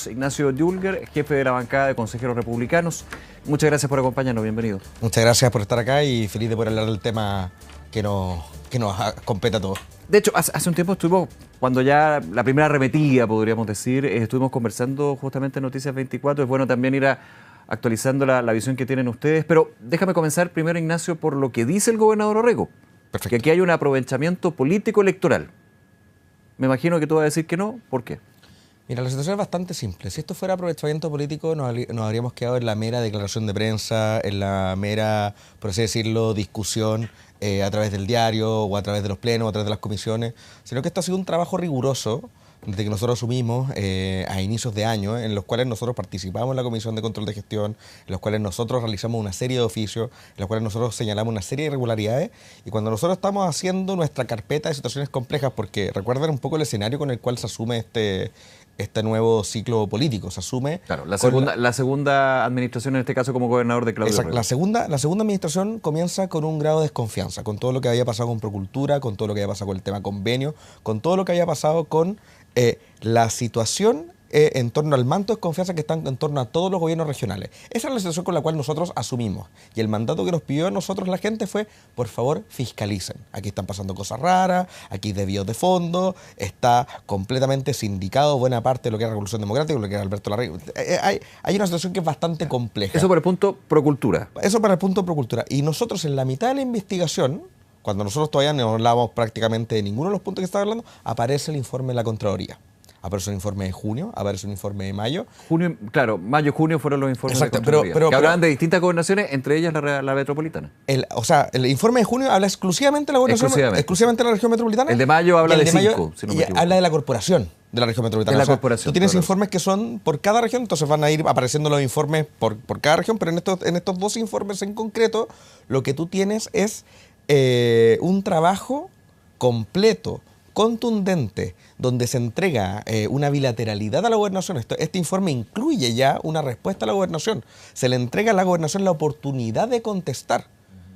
Carlos Ignacio Yulger, jefe de la bancada de consejeros republicanos. Muchas gracias por acompañarnos, bienvenido. Muchas gracias por estar acá y feliz de poder hablar del tema que nos compete a todos. De hecho, hace un tiempo estuvimos, cuando ya la primera arremetida, podríamos decir, estuvimos conversando justamente en Noticias 24. Es bueno también ir actualizando la visión que tienen ustedes. Pero déjame comenzar primero, Ignacio, por lo que dice el gobernador Orrego. Perfecto. Que aquí hay un aprovechamiento político electoral. Me imagino que tú vas a decir que no. ¿Por qué? Mira, la situación es bastante simple. Si esto fuera aprovechamiento político, nos habríamos quedado en la mera declaración de prensa, en la mera, por así decirlo, discusión a través del diario o a través de los plenos o a través de las comisiones, sino que esto ha sido un trabajo riguroso desde que nosotros asumimos a inicios de año, en los cuales nosotros participamos en la Comisión de Control de Gestión, en los cuales nosotros realizamos una serie de oficios, en los cuales nosotros señalamos una serie de irregularidades, y cuando nosotros estamos haciendo nuestra carpeta de situaciones complejas, porque recuerdan un poco el escenario con el cual se asume este nuevo ciclo político, se asume... Claro, la segunda administración, en este caso como gobernador de Claudio Orrego. La segunda administración comienza con un grado de desconfianza, con todo lo que había pasado con Procultura, con todo lo que había pasado con el tema convenio, con todo lo que había pasado con la situación en torno al manto de desconfianza que está en torno a todos los gobiernos regionales. Esa es la situación con la cual nosotros asumimos. Y el mandato que nos pidió a nosotros la gente fue, por favor, fiscalicen. Aquí están pasando cosas raras, aquí hay desvíos de fondo, está completamente sindicado buena parte de lo que era Revolución Democrática, lo que era Alberto Larraín. Hay una situación que es bastante compleja. Eso por el punto Procultura. Eso para el punto Procultura. Y nosotros en la mitad de la investigación, cuando nosotros todavía no hablábamos prácticamente de ninguno de los puntos que estaba hablando, aparece el informe de la Contraloría. Aparece un informe de junio, aparece un informe de mayo. Junio, claro, mayo y junio fueron los informes. Exacto, de Contraloría, pero hablaban de distintas gobernaciones, entre ellas la metropolitana. El informe de junio habla exclusivamente de la gobernación, exclusivamente de la región metropolitana. El de mayo habla de 5, si no me equivoco. Habla de la corporación de la región metropolitana. De la corporación. Tú tienes informes que son por cada región, entonces van a ir apareciendo los informes por cada región, pero en estos dos informes en concreto, lo que tú tienes es un trabajo completo, contundente, donde se entrega una bilateralidad a la gobernación. Este informe incluye ya una respuesta a la gobernación. Se le entrega a la gobernación la oportunidad de contestar.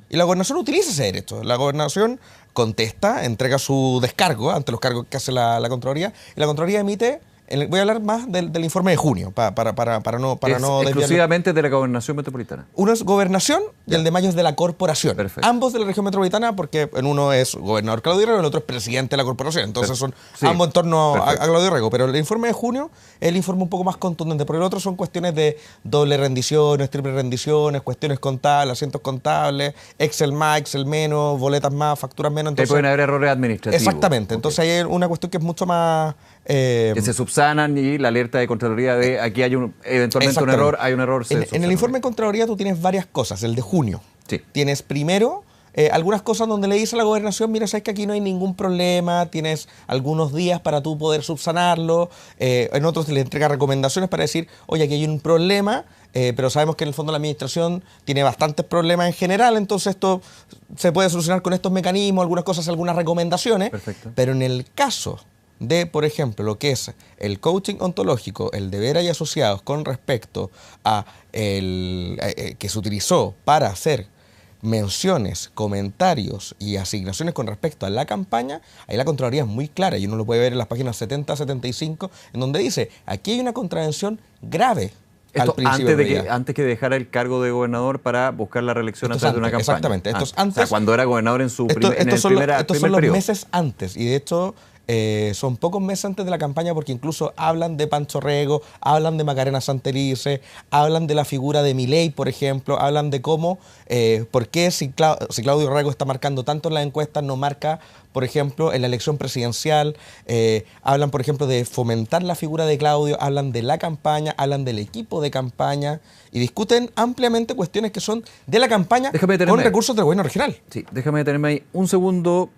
Y la gobernación utiliza ese derecho. La gobernación contesta, entrega su descargo ante los cargos que hace la Contraloría, y la Contraloría emite... Voy a hablar más del informe de junio, para no exclusivamente de la gobernación metropolitana. Uno es gobernación y el de mayo es de la corporación. Perfecto. Ambos de la región metropolitana, porque en uno es gobernador Claudio Orrego y el otro es presidente de la corporación. Entonces son ambos en torno a Claudio Orrego. Pero el informe de junio es el informe un poco más contundente, porque el otro son cuestiones de doble rendiciones, triple rendiciones, cuestiones contables, asientos contables, Excel más, Excel menos, boletas más, facturas menos. Entonces, pueden haber errores administrativos. Exactamente. Entonces hay una cuestión que es mucho más... que se subsanan, y la alerta de Contraloría de aquí hay eventualmente un error, hay un error. En el informe de Contraloría tú tienes varias cosas. El de junio. Sí. Tienes primero algunas cosas donde le dice a la gobernación, mira, sabes que aquí no hay ningún problema, tienes algunos días para tú poder subsanarlo. En otros le entrega recomendaciones para decir, oye, aquí hay un problema, pero sabemos que en el fondo la administración tiene bastantes problemas en general, entonces esto se puede solucionar con estos mecanismos, algunas cosas, algunas recomendaciones. Perfecto. Pero en el caso de, por ejemplo, lo que es el coaching ontológico, el de Vera y Asociados con respecto a que se utilizó para hacer menciones, comentarios y asignaciones con respecto a la campaña, ahí la Contraloría es muy clara y uno lo puede ver en las páginas 70 a 75, en donde dice, aquí hay una contravención grave. Esto antes que dejara el cargo de gobernador para buscar la reelección antes de una campaña. Exactamente. Estos antes, o sea, cuando era gobernador en su primer periodo. Estos son los meses antes, y de hecho son pocos meses antes de la campaña, porque incluso hablan de Pancho Orrego, hablan de Macarena Santelice, hablan de la figura de Milei, por ejemplo, hablan de cómo, por qué si Claudio Orrego está marcando tanto en las encuestas, no marca, por ejemplo, en la elección presidencial. Hablan, por ejemplo, de fomentar la figura de Claudio, hablan de la campaña, hablan del equipo de campaña y discuten ampliamente cuestiones que son de la campaña con recursos del gobierno regional. Sí, déjame detenerme ahí un segundo.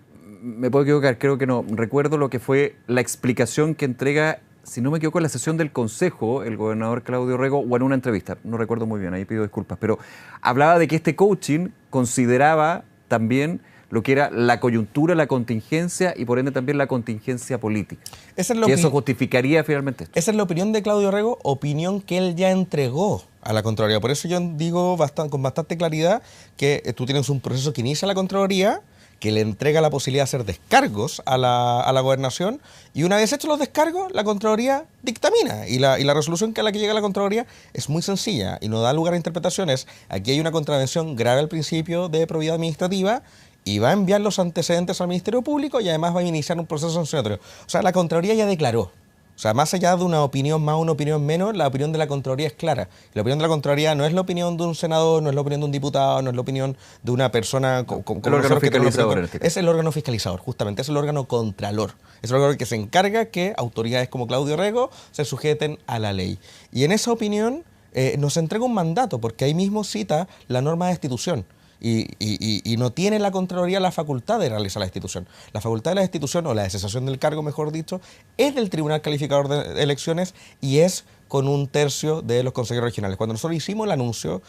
Me puedo equivocar, creo que no. Recuerdo lo que fue la explicación que entrega, si no me equivoco, en la sesión del Consejo, el gobernador Claudio Orrego, o en una entrevista, no recuerdo muy bien, ahí pido disculpas, pero hablaba de que este coaching consideraba también lo que era la coyuntura, la contingencia y por ende también la contingencia política. Que eso justificaría finalmente esto. Esa es la opinión de Claudio Orrego, opinión que él ya entregó a la Contraloría. Por eso yo digo con bastante claridad que tú tienes un proceso que inicia la Contraloría, que le entrega la posibilidad de hacer descargos a la gobernación, y una vez hechos los descargos, la Contraloría dictamina, y la resolución a la que llega la Contraloría es muy sencilla y no da lugar a interpretaciones. Aquí hay una contravención grave al principio de probidad administrativa, y va a enviar los antecedentes al Ministerio Público y además va a iniciar un proceso sancionatorio. O sea, la Contraloría ya declaró. O sea, más allá de una opinión más o una opinión menos, la opinión de la Contraloría es clara. La opinión de la Contraloría no es la opinión de un senador, no es la opinión de un diputado, no es la opinión de una persona como el órgano fiscalizador en este caso. Es el órgano fiscalizador, justamente, es el órgano contralor. Es el órgano que se encarga que autoridades como Claudio Rego se sujeten a la ley. Y en esa opinión nos entrega un mandato, porque ahí mismo cita la norma de destitución. Y no tiene la Contraloría la facultad de realizar la destitución. La facultad de la destitución, o la de cesación del cargo, mejor dicho, es del Tribunal Calificador de Elecciones y es con 1/3 de los consejeros regionales. Cuando nosotros hicimos el anuncio,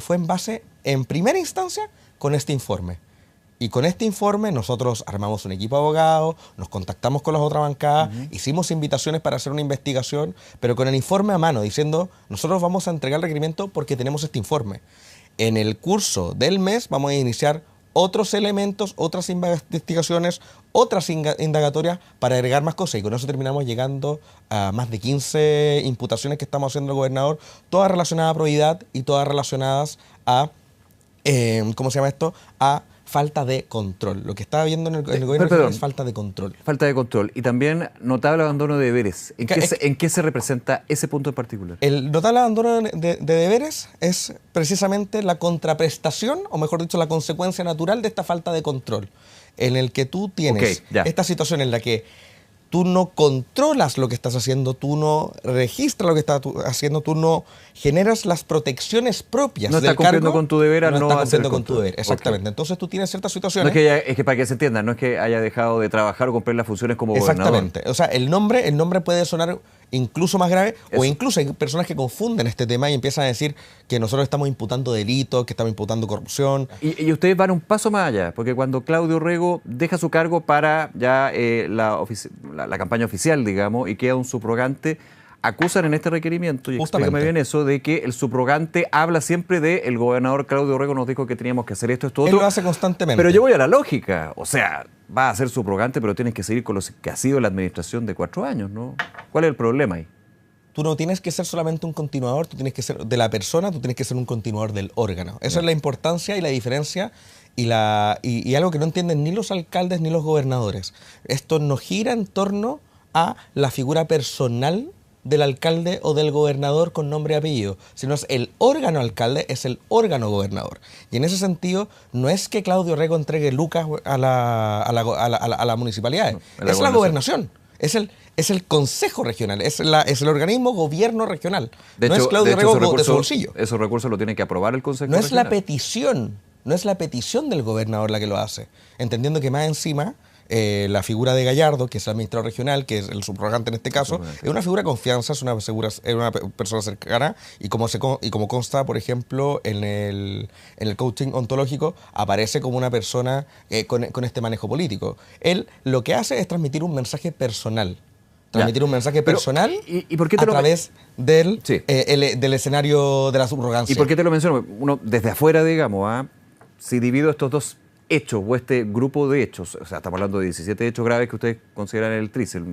fue en base, en primera instancia, con este informe. Y con este informe nosotros armamos un equipo de abogados, nos contactamos con las otras bancadas, hicimos invitaciones para hacer una investigación, pero con el informe a mano, diciendo, nosotros vamos a entregar el requerimiento porque tenemos este informe. En el curso del mes vamos a iniciar otros elementos, otras investigaciones, otras indagatorias para agregar más cosas. Y con eso terminamos llegando a más de 15 imputaciones que estamos haciendo al gobernador, todas relacionadas a probidad y todas relacionadas a, ¿cómo se llama esto?, a falta de control. Lo que estaba viendo en el gobierno es falta de control. Falta de control. Y también notable abandono de deberes. ¿En qué se representa ese punto en particular? El notable abandono de deberes es precisamente la contraprestación, o mejor dicho, la consecuencia natural de esta falta de control, en el que tú tienes esta situación en la que tú no controlas lo que estás haciendo, tú no registras lo que estás haciendo, tú no generas las protecciones propias del cargo. No estás cumpliendo con tu deber al no estás hacer cumpliendo con tu deber, exactamente. Okay. Entonces tú tienes ciertas situaciones... No es que para que se entienda, no es que haya dejado de trabajar o cumplir las funciones como gobernador. Exactamente. O sea, el nombre puede sonar incluso más grave, o incluso hay personas que confunden este tema y empiezan a decir que nosotros estamos imputando delitos, que estamos imputando corrupción. Y ustedes van un paso más allá, porque cuando Claudio Rego deja su cargo para ya la campaña oficial, digamos, y queda un subrogante, acusan en este requerimiento, y explícame bien eso, de que el subrogante habla siempre de el gobernador Claudio Rego nos dijo que teníamos que hacer esto, otro. Él lo hace constantemente. Pero yo voy a la lógica, o sea, va a ser subrogante, pero tienes que seguir con lo que ha sido la administración de 4 años, ¿no? ¿Cuál es el problema ahí? Tú no tienes que ser solamente un continuador, tú tienes que ser de la persona, tú tienes que ser un continuador del órgano. Esa es la importancia y la diferencia y algo que no entienden ni los alcaldes ni los gobernadores. Esto no gira en torno a la figura personal del alcalde o del gobernador con nombre y apellido, sino es el órgano alcalde, es el órgano gobernador. Y en ese sentido, no es que Claudio Rego entregue lucas a la municipalidad, no, es la gobernación, es el consejo regional, es el organismo gobierno regional. De no hecho, es Claudio Rego de su bolsillo. Esos recursos lo tiene que aprobar el consejo regional. No es la petición del gobernador la que lo hace, entendiendo que más encima... la figura de Gallardo, que es el administrador regional, que es el subrogante en este caso, es una figura de confianza, es una persona cercana, y como consta, por ejemplo, en el coaching ontológico, aparece como una persona con este manejo político. Él lo que hace es transmitir un mensaje personal. Un mensaje personal ¿y por qué a través del escenario de la subrogancia. ¿Y por qué te lo menciono? Uno, desde afuera, digamos, si divido estos dos hechos o este grupo de hechos, o sea, estamos hablando de 17 hechos graves que ustedes consideran el tríceps.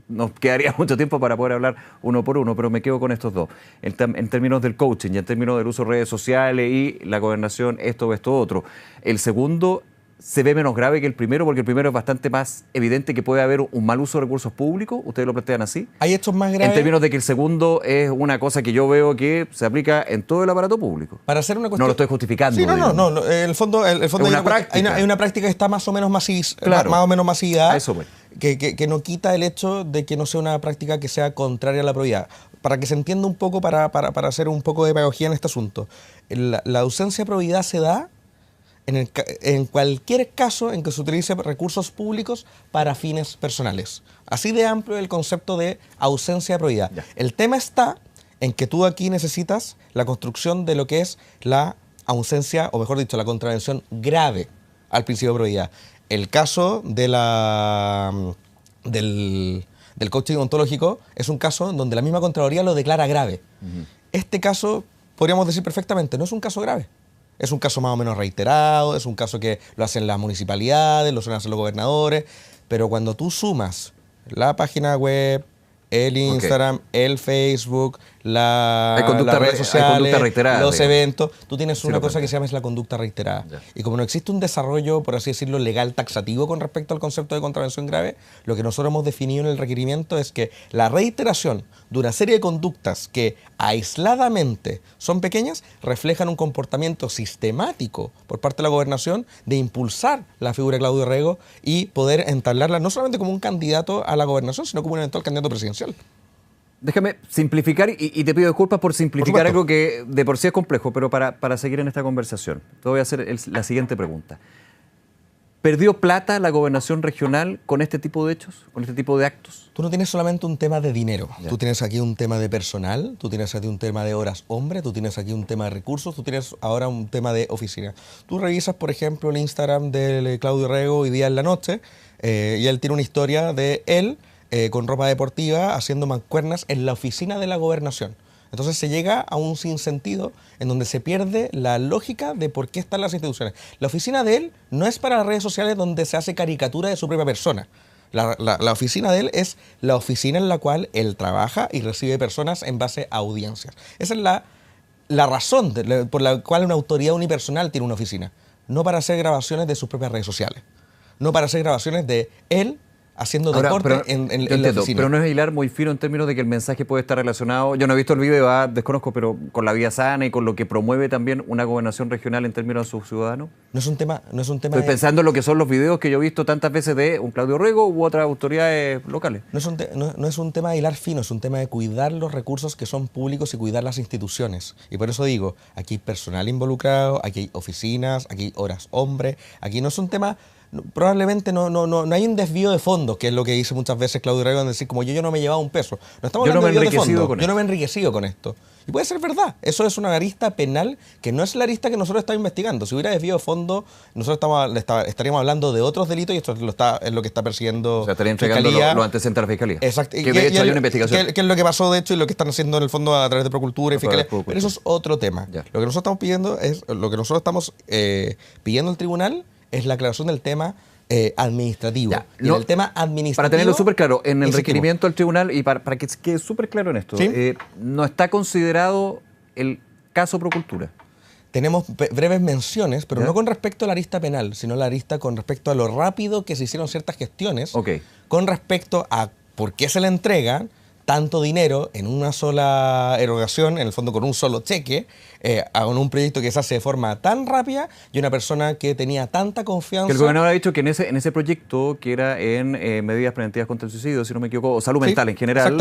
Nos quedaría mucho tiempo para poder hablar uno por uno, pero me quedo con estos dos. En términos del coaching y en términos del uso de redes sociales y la gobernación, esto o esto otro. El segundo se ve menos grave que el primero, porque el primero es bastante más evidente que puede haber un mal uso de recursos públicos. ¿Ustedes lo plantean así? ¿Hay hechos más graves? En términos de que el segudo es una cosa que yo veo que se aplica en todo el aparato público. Para hacer una cuestión... No lo estoy justificando. Sí, no. El fondo hay una práctica que está más o menos masividad. A eso voy. Que no quita el hecho de que no sea una práctica que sea contraria a la probidad. Para que se entienda un poco, para hacer un poco de pedagogía en este asunto, la ausencia de probidad se da en cualquier caso en que se utilice recursos públicos para fines personales. Así de amplio es el concepto de ausencia de probidad. Ya. El tema está en que tú aquí necesitas la construcción de lo que es la ausencia, o mejor dicho, la contravención grave al principio de probidad. El caso del coaching ontológico es un caso en donde la misma Contraloría lo declara grave. Este caso, podríamos decir perfectamente, no es un caso grave. Es un caso más o menos reiterado, es un caso que lo hacen las municipalidades, lo suelen hacer los gobernadores, pero cuando tú sumas la página web, el Instagram, el Facebook, las redes sociales, los eventos, tú tienes una cosa que se llama la conducta reiterada. Ya. Y como no existe un desarrollo, por así decirlo, legal taxativo con respecto al concepto de contravención grave, lo que nosotros hemos definido en el requerimiento es que la reiteración de una serie de conductas que aisladamente son pequeñas reflejan un comportamiento sistemático por parte de la gobernación de impulsar la figura de Claudio Rego y poder entablarla no solamente como un candidato a la gobernación, sino como un eventual candidato presidencial. Déjame simplificar y te pido disculpas por simplificar algo que de por sí es complejo, pero para seguir en esta conversación, te voy a hacer la siguiente pregunta. ¿Perdió plata la gobernación regional con este tipo de hechos, con este tipo de actos? Tú no tienes solamente un tema de dinero, tú tienes aquí un tema de personal, tú tienes aquí un tema de horas hombre, tú tienes aquí un tema de recursos, tú tienes ahora un tema de oficina. Tú revisas, por ejemplo, el Instagram de Claudio Rego hoy día en la noche y él tiene una historia de él con ropa deportiva haciendo mancuernas en la oficina de la gobernación. Entonces se llega a un sinsentido en donde se pierde la lógica de por qué están las instituciones. La oficina de él no es para las redes sociales donde se hace caricatura de su propia persona. La oficina de él es la oficina en la cual él trabaja y recibe personas en base a audiencias. Esa es la razón por la cual una autoridad unipersonal tiene una oficina. No para hacer grabaciones de sus propias redes sociales. No para hacer grabaciones de él haciendo deporte en la oficina. Pero no es hilar muy fino en términos de que el mensaje puede estar relacionado, yo no he visto el video, desconozco, pero con la vida sana y con lo que promueve también una gobernación regional en términos de sus ciudadanos. No es un tema Estoy pensando en lo que son los videos que yo he visto tantas veces de un Claudio Rego u otras autoridades locales. No es un tema de hilar fino, es un tema de cuidar los recursos que son públicos y cuidar las instituciones. Y por eso digo, aquí hay personal involucrado, aquí hay oficinas, aquí hay horas hombre, aquí no es un tema... Probablemente no hay un desvío de fondos, que es lo que dice muchas veces Claudio Rego, en decir como yo no me he llevado un peso. No estamos hablando de desvío de fondos. Yo no me he enriquecido con esto. Y puede ser verdad. Eso es una arista penal que no es la arista que nosotros estamos investigando. Si hubiera desvío de fondos, nosotros estaríamos hablando de otros delitos y esto es lo que está persiguiendo. O sea, estaría entregando los antecedentes a la Fiscalía. Exacto. Que de hecho hay una investigación. Que es lo que pasó, de hecho, y lo que están haciendo en el fondo a través de Procultura y Fiscalía. Pero eso es otro tema. Ya. Lo que nosotros estamos pidiendo es, lo que nosotros estamos pidiendo al tribunal es la aclaración del tema administrativo. Ya, y en el tema administrativo... Para tenerlo súper claro, en el requerimiento al tribunal, y para que quede súper claro en esto, ¿sí? No está considerado el caso Procultura. Tenemos breves menciones, pero no con respecto a la arista penal, sino la arista con respecto a lo rápido que se hicieron ciertas gestiones, con respecto a por qué se le entrega tanto dinero en una sola erogación, en el fondo con un solo cheque, con un proyecto que se hace de forma tan rápida y una persona que tenía tanta confianza. Que el gobernador ha dicho que en ese proyecto, que era en medidas preventivas contra el suicidio, si no me equivoco, o salud mental en general,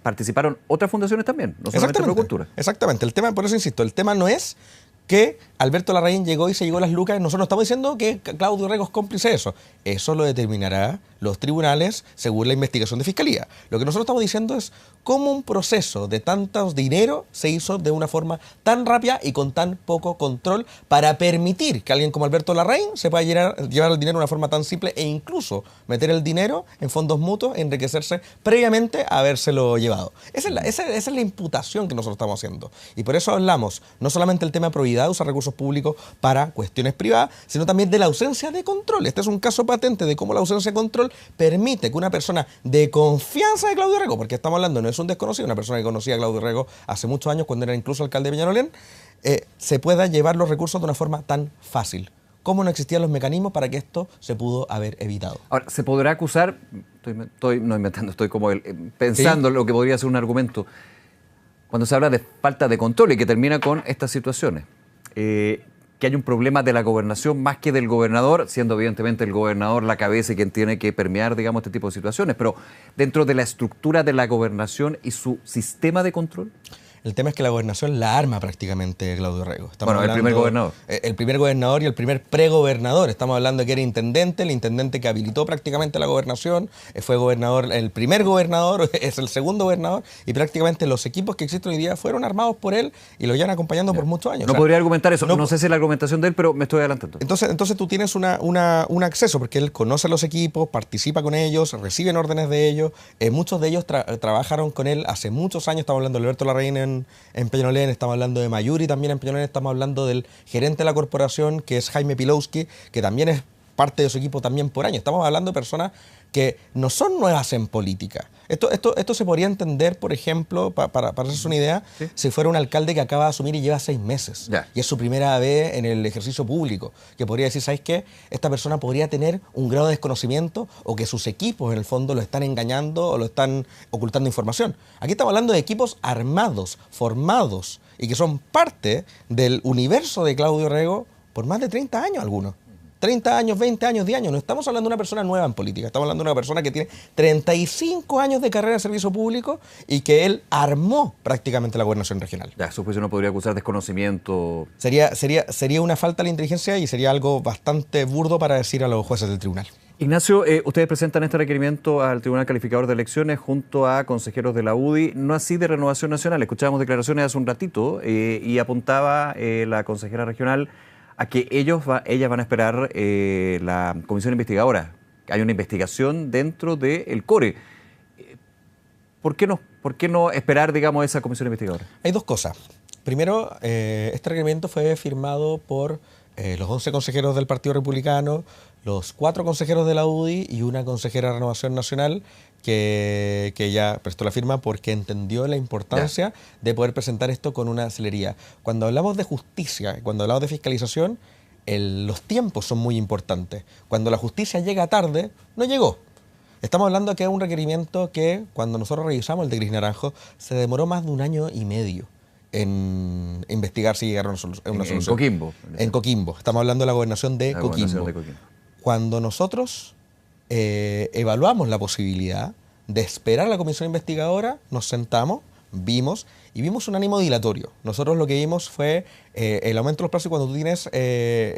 participaron otras fundaciones también, no solamente Procultura. Exactamente, el tema, por eso insisto, el tema no es que Alberto Larraín llegó y se llevó las lucas. Nosotros no estamos diciendo que Claudio Rego es cómplice de eso. Eso lo determinará los tribunales según la investigación de Fiscalía. Lo que nosotros estamos diciendo es cómo un proceso de tanto dinero se hizo de una forma tan rápida y con tan poco control para permitir que alguien como Alberto Larraín se pueda llevar el dinero de una forma tan simple e incluso meter el dinero en fondos mutuos, enriquecerse previamente a habérselo llevado. Esa es la imputación que nosotros estamos haciendo. Y por eso hablamos no solamente del tema de probidad de usar recursos públicos para cuestiones privadas, sino también de la ausencia de control. Este es un caso patente de cómo la ausencia de control permite que una persona de confianza de Claudio Rego, porque estamos hablando, no es un desconocido, una persona que conocía a Claudio Rego hace muchos años cuando era incluso alcalde de Peñalolén, se pueda llevar los recursos de una forma tan fácil. ¿Cómo no existían los mecanismos para que esto se pudo haber evitado? Ahora, se podrá acusar, estoy no inventando, estoy como pensando ¿sí? Lo que podría ser un argumento, cuando se habla de falta de control y que termina con estas situaciones. Que hay un problema de la gobernación más que del gobernador, siendo evidentemente el gobernador la cabeza y quien tiene que permear, digamos, este tipo de situaciones, pero dentro de la estructura de la gobernación y su sistema de control. El tema es que la gobernación la arma prácticamente Claudio Rego. El primer gobernador. El primer gobernador y el primer pregobernador. Estamos hablando de que era intendente, el intendente que habilitó prácticamente la gobernación, fue gobernador, el primer gobernador, es el segundo gobernador, y prácticamente los equipos que existen hoy día fueron armados por él y lo llevan acompañando por muchos años. No podría argumentar eso, no sé si es la argumentación de él, pero me estoy adelantando. Entonces tú tienes un acceso, porque él conoce a los equipos, participa con ellos, reciben órdenes de ellos, muchos de ellos trabajaron con él hace muchos años, estamos hablando de Alberto Larraín en Peñalolén, estamos hablando de Mayuri también en Peñalolén, estamos hablando del gerente de la corporación, que es Jaime Pilowski, que también es parte de su equipo también por año. Estamos hablando de personas que no son nuevas en política. Esto se podría entender, por ejemplo, para hacerse una idea, ¿sí?, si fuera un alcalde que acaba de asumir y lleva 6 meses. Ya. Y es su primera vez en el ejercicio público. Que podría decir, ¿sabes qué? Esta persona podría tener un grado de desconocimiento o que sus equipos, en el fondo, lo están engañando o lo están ocultando información. Aquí estamos hablando de equipos armados, formados y que son parte del universo de Claudio Rego por más de 30 años algunos. 30 años, 20 años, 10 años. No estamos hablando de una persona nueva en política, estamos hablando de una persona que tiene 35 años de carrera de servicio público y que él armó prácticamente la gobernación regional. Ya, su juicio no podría acusar desconocimiento. Sería una falta de inteligencia y sería algo bastante burdo para decir a los jueces del tribunal. Ignacio, ustedes presentan este requerimiento al Tribunal Calificador de Elecciones junto a consejeros de la UDI, no así de Renovación Nacional. Escuchábamos declaraciones hace un ratito y apuntaba la consejera regional a que ellas van a esperar la comisión investigadora. Hay una investigación dentro del CORE. ¿Por qué no esperar, digamos, esa comisión investigadora? Hay dos cosas. Primero, este requerimiento fue firmado por los 11 consejeros del Partido Republicano, los 4 consejeros de la UDI y una consejera de Renovación Nacional que ya prestó la firma porque entendió la importancia de poder presentar esto con una celeridad. Cuando hablamos de justicia, cuando hablamos de fiscalización, los tiempos son muy importantes. Cuando la justicia llega tarde, no llegó. Estamos hablando que es un requerimiento que, cuando nosotros revisamos el de Gris Naranjo, se demoró más de 1 año y medio en investigar si llegaron a una solución. En Coquimbo. En Coquimbo. Estamos hablando de la gobernación de Coquimbo. Cuando nosotros evaluamos la posibilidad de esperar a la comisión investigadora, nos sentamos, vimos un ánimo dilatorio. Nosotros lo que vimos fue el aumento de los plazos, y cuando tú tienes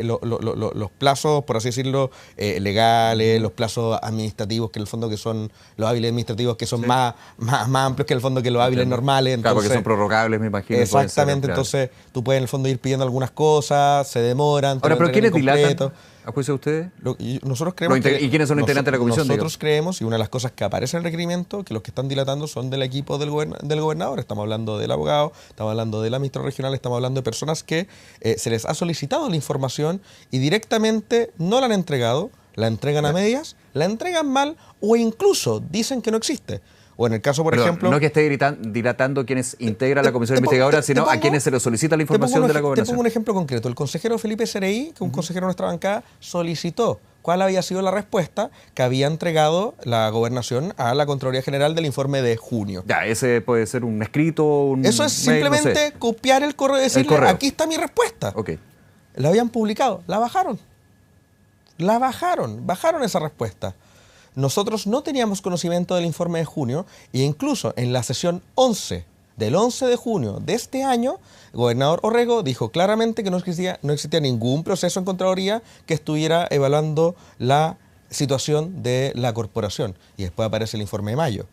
los plazos, por así decirlo, legales, los plazos administrativos, que en el fondo que son los hábiles administrativos, que son más amplios que en el fondo que los hábiles normales. Entonces, claro, porque son prorrogables, me imagino. Exactamente, entonces tú puedes en el fondo ir pidiendo algunas cosas, se demoran. Ahora, ¿pero quiénes dilatan? ¿A juicio de ustedes? Nosotros creemos ¿Y quiénes son los integrantes de la comisión? Nosotros creemos, y una de las cosas que aparece en el requerimiento, que los que están dilatando son del equipo del gobernador. Estamos hablando del abogado, estamos hablando de la ministra regional, estamos hablando de personas que se les ha solicitado la información y directamente no la han entregado, la entregan a medias, la entregan mal o incluso dicen que no existe. O en el caso, por ejemplo... No que esté dilatando quienes integran la comisión investigadora, sino a quienes se les solicita la información de la gobernación. Te pongo un ejemplo concreto. El consejero Felipe Cereí, que es un consejero de nuestra bancada, solicitó cuál había sido la respuesta que había entregado la gobernación a la Contraloría General del informe de junio. Ya, ese puede ser un escrito, Eso es simplemente no sé, copiar el correo y decirle, aquí está mi respuesta. Okay. La habían publicado, la bajaron. Bajaron esa respuesta. Nosotros no teníamos conocimiento del informe de junio e incluso en la sesión 11 del 11 de junio de este año, el gobernador Orrego dijo claramente que no existía ningún proceso en Contraloría que estuviera evaluando la situación de la corporación. Y después aparece el informe de mayo.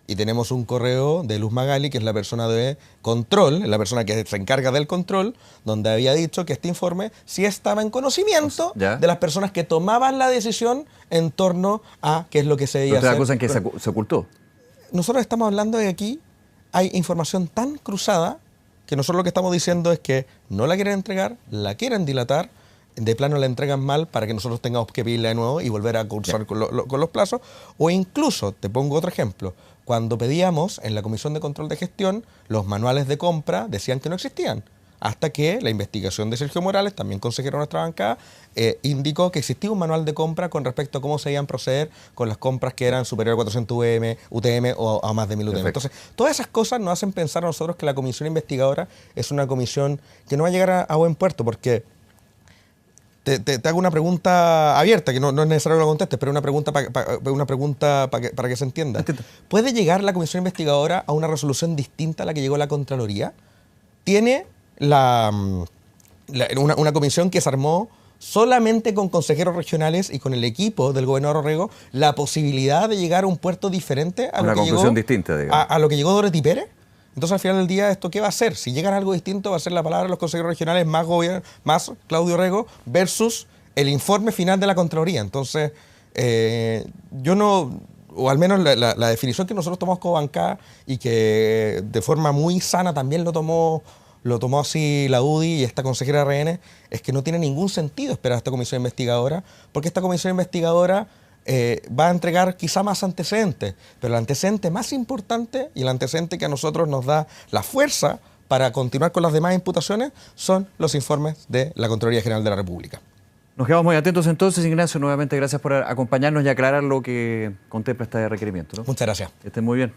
Y tenemos un correo de Luz Magali, que es la persona de control, la persona que se encarga del control, donde había dicho que este informe sí estaba en conocimiento de las personas que tomaban la decisión en torno a qué es lo que se debía hacer. ¿Otra cosa en que se ocultó? Nosotros estamos hablando de que aquí hay información tan cruzada que nosotros lo que estamos diciendo es que no la quieren entregar, la quieren dilatar, de plano la entregan mal para que nosotros tengamos que pedirla de nuevo y volver a cursar con los plazos. O incluso, te pongo otro ejemplo, cuando pedíamos en la Comisión de Control de Gestión, los manuales de compra decían que no existían. Hasta que la investigación de Sergio Morales, también consejero de nuestra bancada, indicó que existía un manual de compra con respecto a cómo se iban a proceder con las compras que eran superiores a 400 UTM o a más de 1000 UTM. Perfecto. Entonces, todas esas cosas nos hacen pensar a nosotros que la comisión investigadora es una comisión que no va a llegar a buen puerto, porque te hago una pregunta abierta, que no es necesario que lo contestes, pero una pregunta para que se entienda. ¿Puede llegar la comisión investigadora a una resolución distinta a la que llegó la Contraloría? Tiene una comisión que se armó solamente con consejeros regionales y con el equipo del gobernador Orrego la posibilidad de llegar a un puerto diferente a una conclusión distinta, digamos. A lo que llegó Dorothy Pérez. Entonces, al final del día, ¿esto qué va a haser? Si llegan a algo distinto, va a ser la palabra de los consejeros regionales más Claudio Orrego versus el informe final de la Contraloría. Entonces, yo no... o al menos la definición que nosotros tomamos como bancada y que de forma muy sana también lo tomó así la UDI y esta consejera RN, es que no tiene ningún sentido esperar a esta comisión investigadora, porque esta comisión investigadora va a entregar quizá más antecedentes, pero el antecedente más importante y el antecedente que a nosotros nos da la fuerza para continuar con las demás imputaciones son los informes de la Contraloría General de la República. Nos quedamos muy atentos entonces, Ignacio. Nuevamente gracias por acompañarnos y aclarar lo que contempla este requerimiento, ¿no? Muchas gracias. Que estén muy bien.